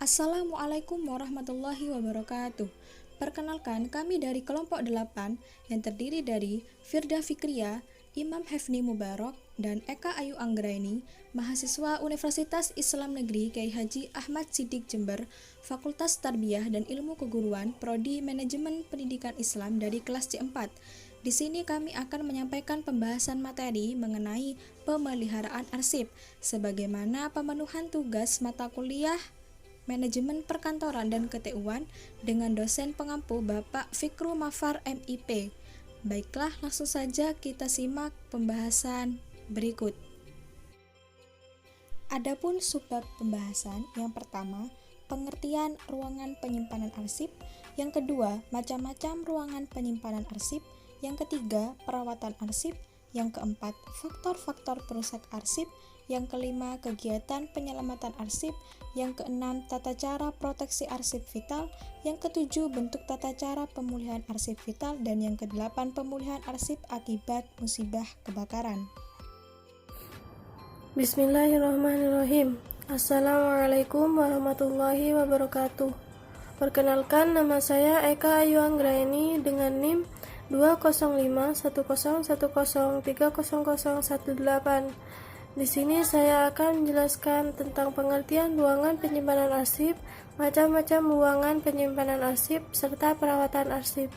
Assalamualaikum warahmatullahi wabarakatuh. Perkenalkan, kami dari kelompok 8 yang terdiri dari Firda Fikria, Imam Hefni Mubarak, dan Eka Ayu Anggraini, mahasiswa Universitas Islam Negeri Kyai Haji Ahmad Siddiq Jember, Fakultas Tarbiyah dan Ilmu Keguruan, Prodi Manajemen Pendidikan Islam dari kelas C4. Di sini kami akan menyampaikan pembahasan materi mengenai pemeliharaan arsip, sebagaimana pemenuhan tugas mata kuliah Manajemen Perkantoran dan Keteluan dengan dosen pengampu Bapak Fikru Mafar MIP. Baiklah, langsung saja kita simak pembahasan berikut. Adapun subbab pembahasan, yang pertama, pengertian ruangan penyimpanan arsip, yang kedua, macam-macam ruangan penyimpanan arsip, yang ketiga, perawatan arsip, yang keempat, faktor-faktor perusak arsip, yang kelima, kegiatan penyelamatan arsip, yang keenam, tata cara proteksi arsip vital, yang ketujuh, bentuk tata cara pemulihan arsip vital, dan yang kedelapan, pemulihan arsip akibat musibah kebakaran. Bismillahirrahmanirrahim. Assalamualaikum warahmatullahi wabarakatuh. Perkenalkan, nama saya Eka Ayu Anggraini dengan NIM 2051010300018. Di sini saya akan menjelaskan tentang pengertian ruangan penyimpanan arsip, macam-macam ruangan penyimpanan arsip, serta perawatan arsip.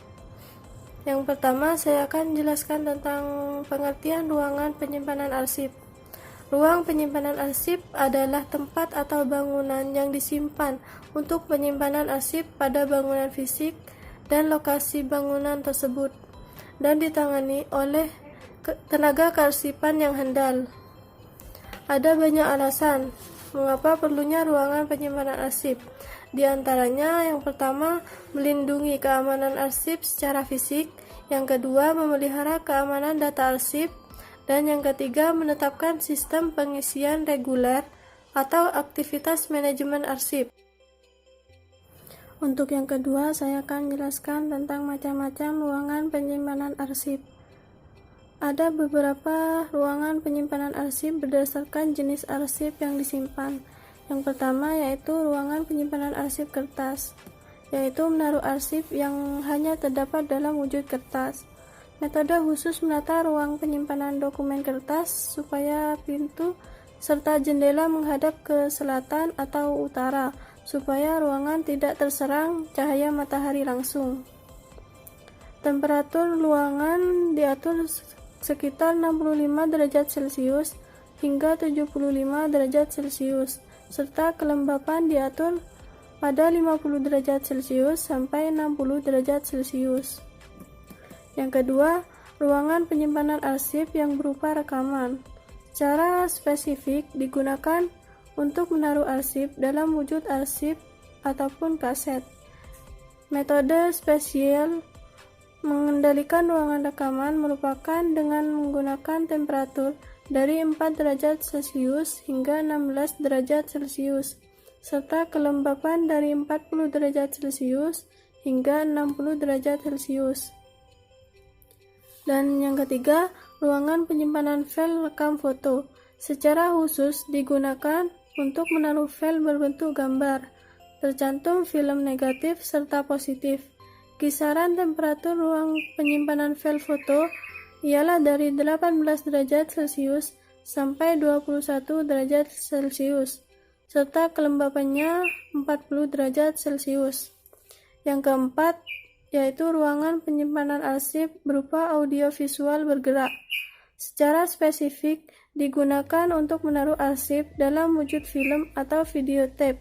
Yang pertama, saya akan menjelaskan tentang pengertian ruangan penyimpanan arsip. Ruang penyimpanan arsip adalah tempat atau bangunan yang disimpan untuk penyimpanan arsip pada bangunan fisik dan lokasi bangunan tersebut, dan ditangani oleh tenaga kearsipan yang handal. Ada banyak alasan mengapa perlunya ruangan penyimpanan arsip. Di antaranya, yang pertama, melindungi keamanan arsip secara fisik, yang kedua, memelihara keamanan data arsip, dan yang ketiga, menetapkan sistem pengisian reguler atau aktivitas manajemen arsip. Untuk yang kedua, saya akan menjelaskan tentang macam-macam ruangan penyimpanan arsip. Ada beberapa ruangan penyimpanan arsip berdasarkan jenis arsip yang disimpan. Yang pertama yaitu ruangan penyimpanan arsip kertas, yaitu menaruh arsip yang hanya terdapat dalam wujud kertas. Metode khusus menata ruang penyimpanan dokumen kertas supaya pintu serta jendela menghadap ke selatan atau utara, supaya ruangan tidak terserang cahaya matahari langsung. Temperatur ruangan diatur sekitar 65 derajat Celcius hingga 75 derajat Celcius, serta kelembapan diatur pada 50 derajat Celcius sampai 60 derajat Celcius. Yang kedua, ruangan penyimpanan arsip yang berupa rekaman. Secara spesifik digunakan untuk menaruh arsip dalam wujud arsip ataupun kaset. Metode spesial mengendalikan ruangan rekaman merupakan dengan menggunakan temperatur dari 4 derajat Celcius hingga 16 derajat Celcius, serta kelembapan dari 40 derajat Celcius hingga 60 derajat Celcius. Dan yang ketiga, ruangan penyimpanan file rekam foto. Secara khusus digunakan untuk menaruh file berbentuk gambar, tercantum film negatif serta positif. Kisaran temperatur ruang penyimpanan file foto ialah dari 18 derajat Celcius sampai 21 derajat Celcius, serta kelembapannya 40 derajat Celcius. Yang keempat, yaitu ruangan penyimpanan arsip berupa audiovisual bergerak. Secara spesifik digunakan untuk menaruh arsip dalam wujud film atau videotape.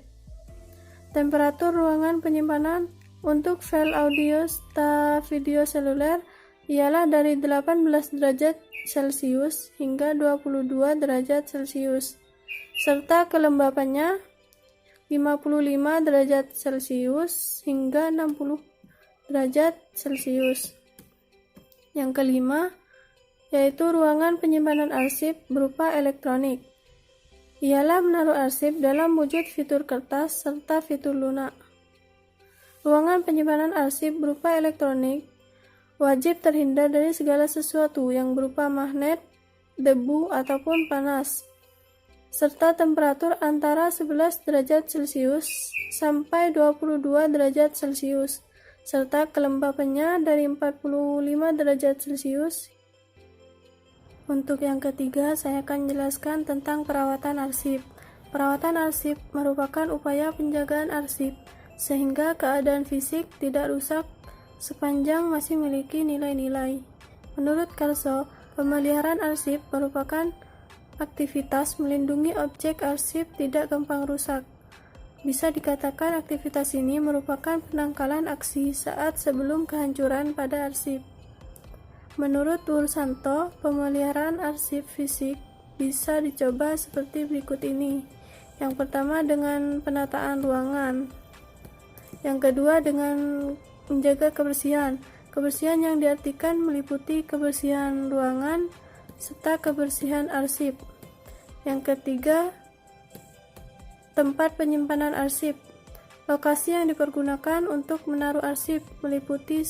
Temperatur ruangan penyimpanan untuk file audio serta video seluler ialah dari 18 derajat Celcius hingga 22 derajat Celcius, serta kelembapannya 55 derajat Celcius hingga 60 derajat Celcius. Yang kelima, yaitu ruangan penyimpanan arsip berupa elektronik. Ialah menaruh arsip dalam wujud fitur kertas serta fitur lunak. Ruangan penyimpanan arsip berupa elektronik wajib terhindar dari segala sesuatu yang berupa magnet, debu, ataupun panas. serta temperatur antara 11 derajat Celcius sampai 22 derajat Celcius, serta kelembapannya dari 45 derajat Celcius. Untuk yang ketiga, saya akan jelaskan tentang perawatan arsip. Perawatan arsip merupakan upaya penjagaan arsip, sehingga keadaan fisik tidak rusak sepanjang masih memiliki nilai-nilai. Menurut Karso, pemeliharaan arsip merupakan aktivitas melindungi objek arsip tidak gampang rusak. Bisa dikatakan aktivitas ini merupakan penangkalan aksi saat sebelum kehancuran pada arsip. Menurut Wursanto, pemeliharaan arsip fisik bisa dicoba seperti berikut ini. Yang pertama dengan penataan ruangan. Yang kedua dengan menjaga kebersihan. Kebersihan yang diartikan meliputi kebersihan ruangan serta kebersihan arsip. Yang ketiga, tempat penyimpanan arsip. Lokasi yang dipergunakan untuk menaruh arsip meliputi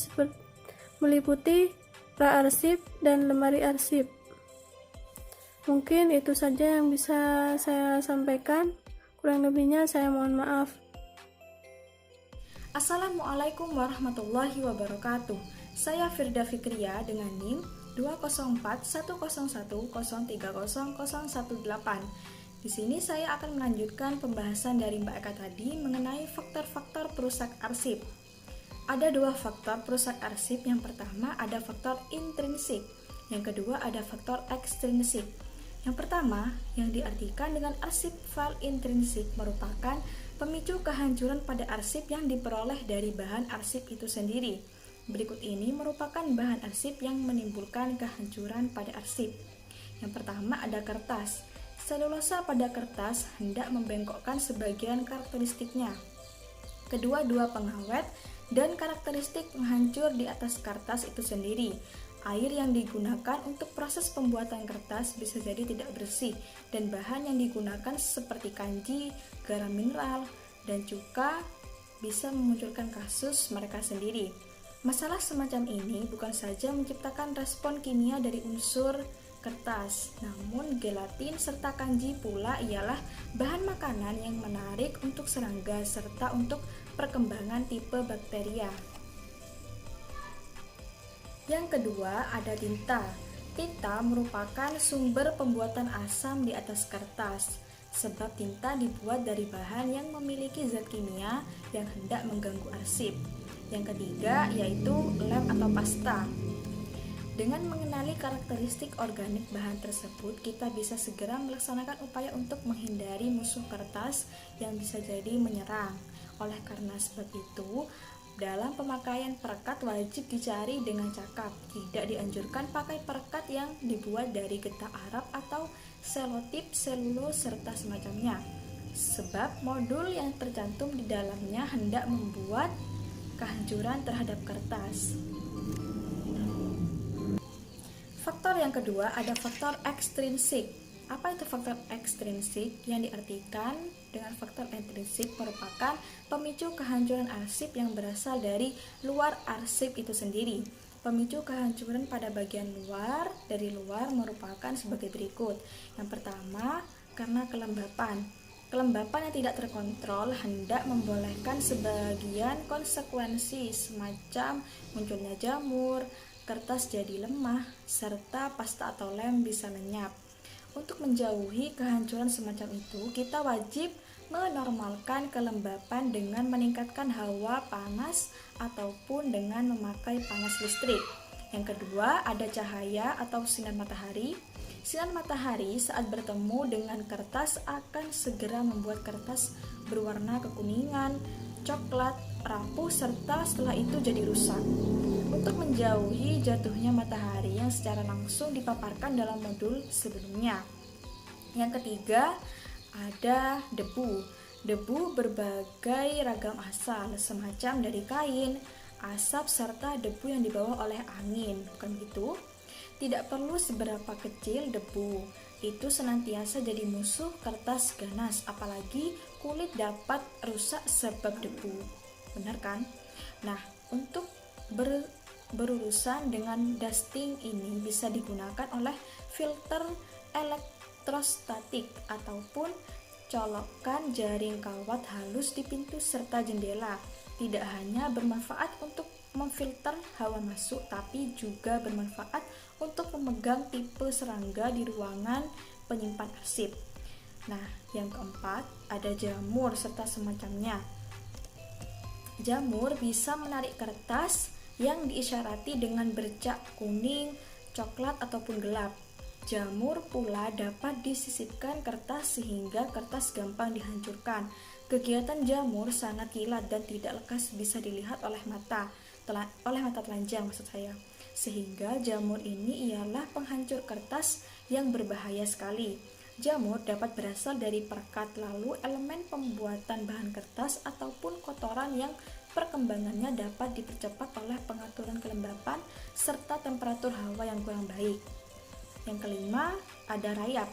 pra-arsip dan lemari arsip. Mungkin itu saja yang bisa saya sampaikan. Kurang lebihnya saya mohon maaf. Assalamualaikum warahmatullahi wabarakatuh. Saya Firda Fikria dengan NIM 2041010300118. Di sini saya akan melanjutkan pembahasan dari Mbak Eka tadi mengenai faktor-faktor perusak arsip. Ada dua faktor perusak arsip. Yang pertama ada faktor intrinsik, yang kedua ada faktor ekstrinsik. Yang pertama, yang diartikan dengan arsip file intrinsik merupakan pemicu kehancuran pada arsip yang diperoleh dari bahan arsip itu sendiri. Berikut ini merupakan bahan arsip yang menimbulkan kehancuran pada arsip. Yang pertama ada kertas. Selulosa pada kertas hendak membengkokkan sebagian karakteristiknya. Kedua, dua pengawet dan karakteristik penghancur di atas kertas itu sendiri. Air yang digunakan untuk proses pembuatan kertas bisa jadi tidak bersih, dan bahan yang digunakan seperti kanji, garam mineral, dan cuka bisa memunculkan kasus mereka sendiri. Masalah semacam ini bukan saja menciptakan respon kimia dari unsur kertas, namun gelatin serta kanji pula ialah bahan makanan yang menarik untuk serangga serta untuk perkembangan tipe bakteria. Yang kedua ada tinta. Tinta merupakan sumber pembuatan asam di atas kertas, sebab tinta dibuat dari bahan yang memiliki zat kimia yang hendak mengganggu arsip. Yang ketiga yaitu lem atau pasta. Dengan mengenali karakteristik organik bahan tersebut, kita bisa segera melaksanakan upaya untuk menghindari musuh kertas yang bisa jadi menyerang. Oleh karena sebab itu, dalam pemakaian perekat wajib dicari dengan cakap. Tidak dianjurkan pakai perekat yang dibuat dari getah Arab atau selotip, selulose, serta semacamnya, sebab modul yang tercantum di dalamnya hendak membuat kehancuran terhadap kertas. Faktor yang kedua ada faktor ekstrinsik. Apa itu faktor ekstrinsik? Yang diartikan dengan faktor intrinsik merupakan pemicu kehancuran arsip yang berasal dari luar arsip itu sendiri. Pemicu kehancuran pada bagian luar dari luar merupakan sebagai berikut. Yang pertama, karena kelembapan. Kelembapan yang tidak terkontrol hendak membolehkan sebagian konsekuensi semacam munculnya jamur, kertas jadi lemah, serta pasta atau lem bisa lenyap. Untuk menjauhi kehancuran semacam itu, kita wajib menormalkan kelembapan dengan meningkatkan hawa panas ataupun dengan memakai panas listrik. Yang kedua, ada cahaya atau sinar matahari. Sinar matahari saat bertemu dengan kertas akan segera membuat kertas berwarna kekuningan, coklat, rapuh, serta setelah itu jadi rusak. Untuk menjauhi jatuhnya matahari yang secara langsung dipaparkan dalam modul sebelumnya. Yang ketiga, ada debu. Debu berbagai ragam asal, semacam dari kain, asap, serta debu yang dibawa oleh angin. Bukan begitu? Tidak perlu seberapa kecil debu, itu senantiasa jadi musuh kertas ganas, apalagi kulit dapat rusak sebab debu. Benar kan? Nah, untuk berurusan dengan dusting ini bisa digunakan oleh filter elektrostatik ataupun colokan jaring kawat halus di pintu serta jendela. Tidak hanya bermanfaat untuk memfilter hawa masuk, tapi juga bermanfaat untuk memegang tipe serangga di ruangan penyimpan arsip. Nah, yang keempat, ada jamur serta semacamnya. Jamur bisa menarik kertas yang diisyarati dengan bercak kuning, coklat ataupun gelap. Jamur pula dapat disisipkan kertas sehingga kertas gampang dihancurkan. Kegiatan jamur sangat kilat dan tidak lekas bisa dilihat oleh mata telanjang maksud saya. Sehingga jamur ini ialah penghancur kertas yang berbahaya sekali. Jamur dapat berasal dari perekat, lalu elemen pembuatan bahan kertas ataupun kotoran yang perkembangannya dapat dipercepat oleh pengaturan kelembapan serta temperatur hawa yang kurang baik. Yang kelima, ada rayap.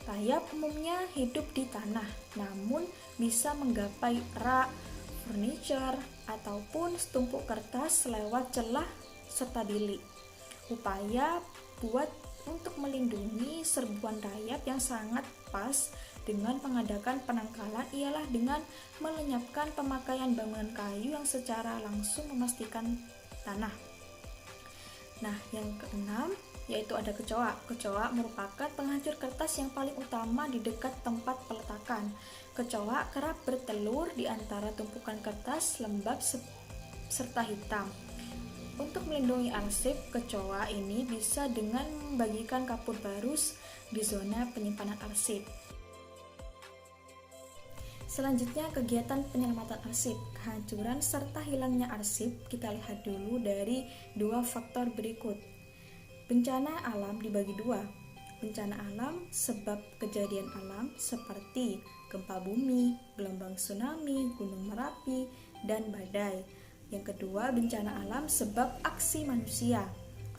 Rayap umumnya hidup di tanah, namun bisa menggapai rak, furniture, ataupun setumpuk kertas lewat celah serta bilik. Upaya buat untuk melindungi serbuan rayap yang sangat pas dengan mengadakan penangkalan ialah dengan melenyapkan pemakaian bangunan kayu yang secara langsung memastikan tanah. Nah, yang keenam yaitu ada kecoa. Kecoa merupakan penghancur kertas yang paling utama di dekat tempat peletakan. Kecoa kerap bertelur di antara tumpukan kertas lembab serta hitam. Untuk melindungi arsip, kecoa ini bisa dengan membagikan kapur barus di zona penyimpanan arsip. Selanjutnya, kegiatan penyelamatan arsip. Kehancuran serta hilangnya arsip kita lihat dulu dari dua faktor berikut. Bencana alam dibagi dua. Bencana alam sebab kejadian alam seperti gempa bumi, gelombang tsunami, gunung Merapi, dan badai. Yang kedua, bencana alam sebab aksi manusia.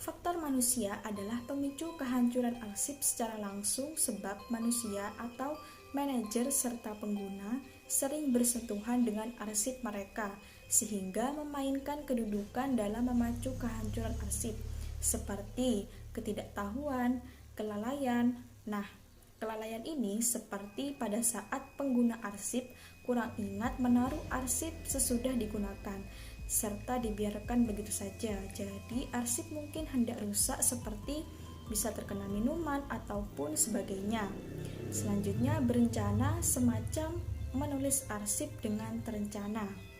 Faktor manusia adalah pemicu kehancuran arsip secara langsung sebab manusia atau manajer serta pengguna sering bersentuhan dengan arsip mereka sehingga memainkan kedudukan dalam memacu kehancuran arsip seperti ketidaktahuan, kelalaian. Nah, kelalaian ini seperti pada saat pengguna arsip kurang ingat menaruh arsip sesudah digunakan serta dibiarkan begitu saja. Jadi arsip mungkin hendak rusak seperti bisa terkena minuman ataupun sebagainya. Selanjutnya, berencana semacam menulis arsip dengan terencana.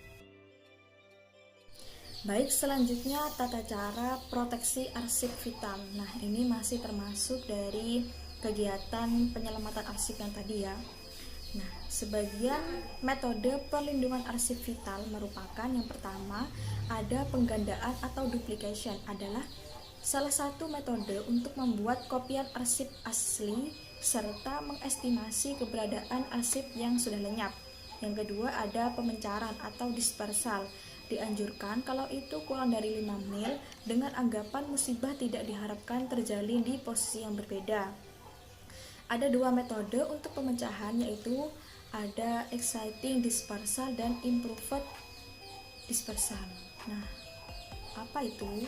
Baik, selanjutnya tata cara proteksi arsip vital. Nah, ini masih termasuk dari kegiatan penyelamatan arsip yang tadi ya. Nah, sebagian metode perlindungan arsip vital merupakan yang pertama, ada penggandaan atau duplication adalah salah satu metode untuk membuat kopian arsip asli serta mengestimasi keberadaan arsip yang sudah lenyap. Yang kedua, ada pemencaran atau dispersal. Dianjurkan kalau itu kurang dari 5 mil dengan anggapan musibah tidak diharapkan terjalin di posisi yang berbeda. Ada dua metode untuk pemecahan, yaitu ada exciting dispersal dan improved dispersal. Nah, apa itu?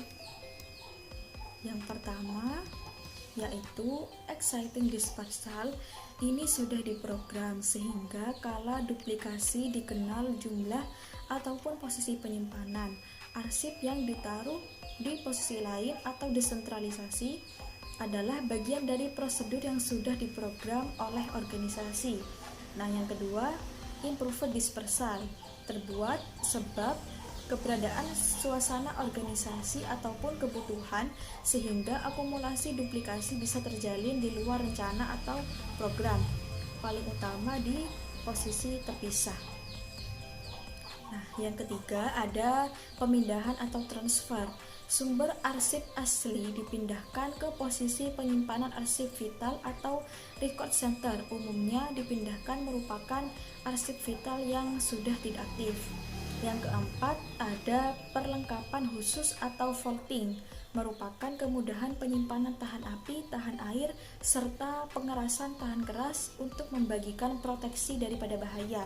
Yang pertama yaitu exciting dispersal. Ini sudah diprogram sehingga kala duplikasi dikenal jumlah ataupun posisi penyimpanan. Arsip yang ditaruh di posisi lain atau desentralisasi adalah bagian dari prosedur yang sudah diprogram oleh organisasi. Nah, yang kedua, improved dispersal terbuat sebab keberadaan suasana organisasi ataupun kebutuhan sehingga akumulasi duplikasi bisa terjalin di luar rencana atau program, paling utama di posisi terpisah. Nah, yang ketiga ada pemindahan atau transfer. Sumber arsip asli dipindahkan ke posisi penyimpanan arsip vital atau record center. Umumnya dipindahkan merupakan arsip vital yang sudah tidak aktif. Yang keempat, ada perlengkapan khusus atau vaulting, merupakan kemudahan penyimpanan tahan api, tahan air, serta pengerasan tahan keras untuk membagikan proteksi daripada bahaya.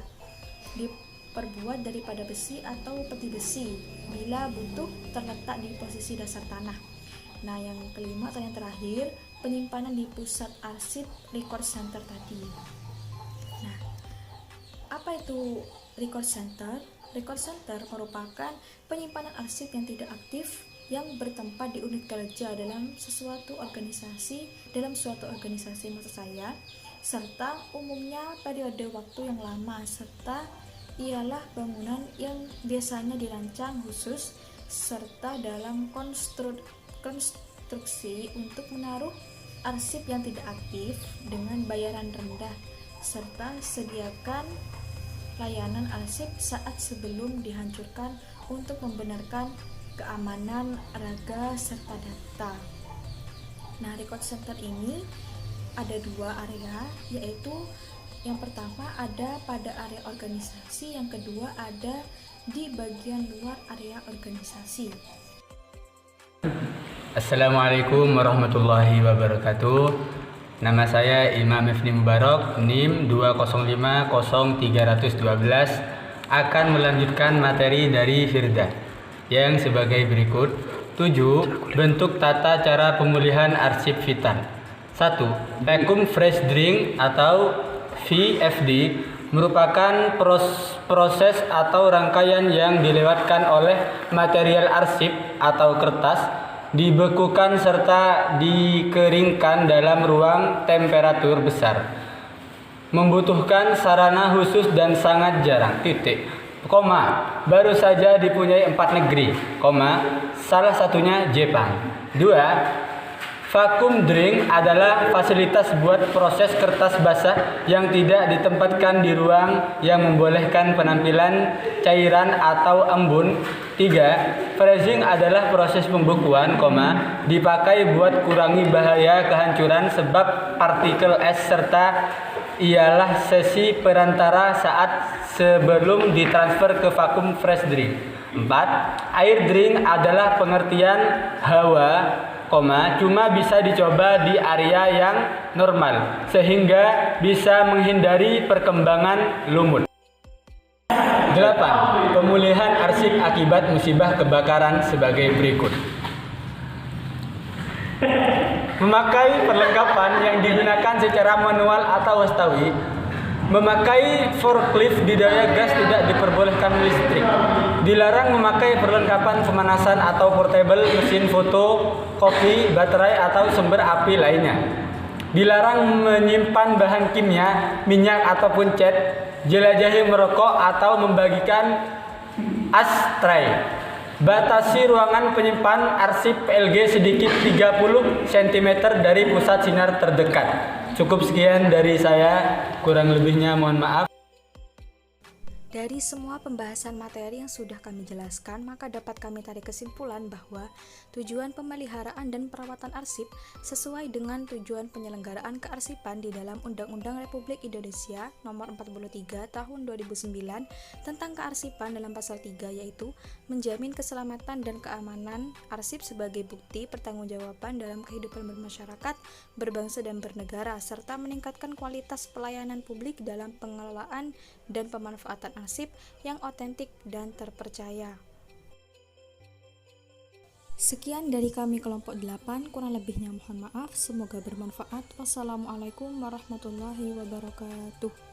Diperbuat daripada besi atau peti besi, bila butuh terletak di posisi dasar tanah. Nah, yang kelima atau yang terakhir, penyimpanan di pusat arsip record center tadi. Nah, apa itu record center? Record center merupakan penyimpanan arsip yang tidak aktif yang bertempat di unit kerja dalam suatu organisasi maksud saya, serta umumnya periode waktu yang lama, serta ialah bangunan yang biasanya dirancang khusus serta dalam konstruksi untuk menaruh arsip yang tidak aktif dengan bayaran rendah, serta sediakan layanan arsip saat sebelum dihancurkan untuk membenarkan keamanan raga serta data. Nah, record center ini ada dua area, yaitu yang pertama ada pada area organisasi, yang kedua ada di bagian luar area organisasi. Assalamualaikum warahmatullahi wabarakatuh. Nama saya Imam Hafni Mubarak, NIM 2050312, akan melanjutkan materi dari Firda yang sebagai berikut. 7. Bentuk tata cara pemulihan arsip vital. 1. Vacuum Fresh Drink atau VFD merupakan proses atau rangkaian yang dilewatkan oleh material arsip atau kertas, dibekukan serta dikeringkan dalam ruang temperatur besar. Membutuhkan sarana khusus dan sangat jarang. Baru saja dipunyai 4 negeri, salah satunya Jepang. 2. Vacuum drink adalah fasilitas buat proses kertas basah yang tidak ditempatkan di ruang yang membolehkan penampilan cairan atau embun. 3. Freezing adalah proses pembekuan, dipakai buat kurangi bahaya kehancuran sebab partikel es serta ialah sesi perantara saat sebelum ditransfer ke vacuum fresh drink. 4. Air drink adalah pengertian hawa, cuma bisa dicoba di area yang normal sehingga bisa menghindari perkembangan lumut. 8. Pemulihan arsip akibat musibah kebakaran sebagai berikut. Memakai perlengkapan yang digunakan secara manual atau wastawi. Memakai forklift di daya gas tidak diperbolehkan listrik. Dilarang memakai perlengkapan pemanasan atau portable mesin foto, kopi, baterai atau sumber api lainnya. Dilarang menyimpan bahan kimia, minyak ataupun cat, jelajahi merokok atau membagikan ashtray. Batasi ruangan penyimpan arsip PLG sedikit 30 cm dari pusat sinar terdekat. Cukup sekian dari saya, kurang lebihnya mohon maaf. Dari semua pembahasan materi yang sudah kami jelaskan, maka dapat kami tarik kesimpulan bahwa tujuan pemeliharaan dan perawatan arsip sesuai dengan tujuan penyelenggaraan kearsipan di dalam Undang-Undang Republik Indonesia Nomor 43 Tahun 2009 tentang kearsipan dalam pasal 3, yaitu menjamin keselamatan dan keamanan arsip sebagai bukti pertanggungjawaban dalam kehidupan bermasyarakat, berbangsa dan bernegara, serta meningkatkan kualitas pelayanan publik dalam pengelolaan dan pemanfaatan arsip yang otentik dan terpercaya. Sekian dari kami kelompok 8, kurang lebihnya mohon maaf, semoga bermanfaat. Wassalamualaikum warahmatullahi wabarakatuh.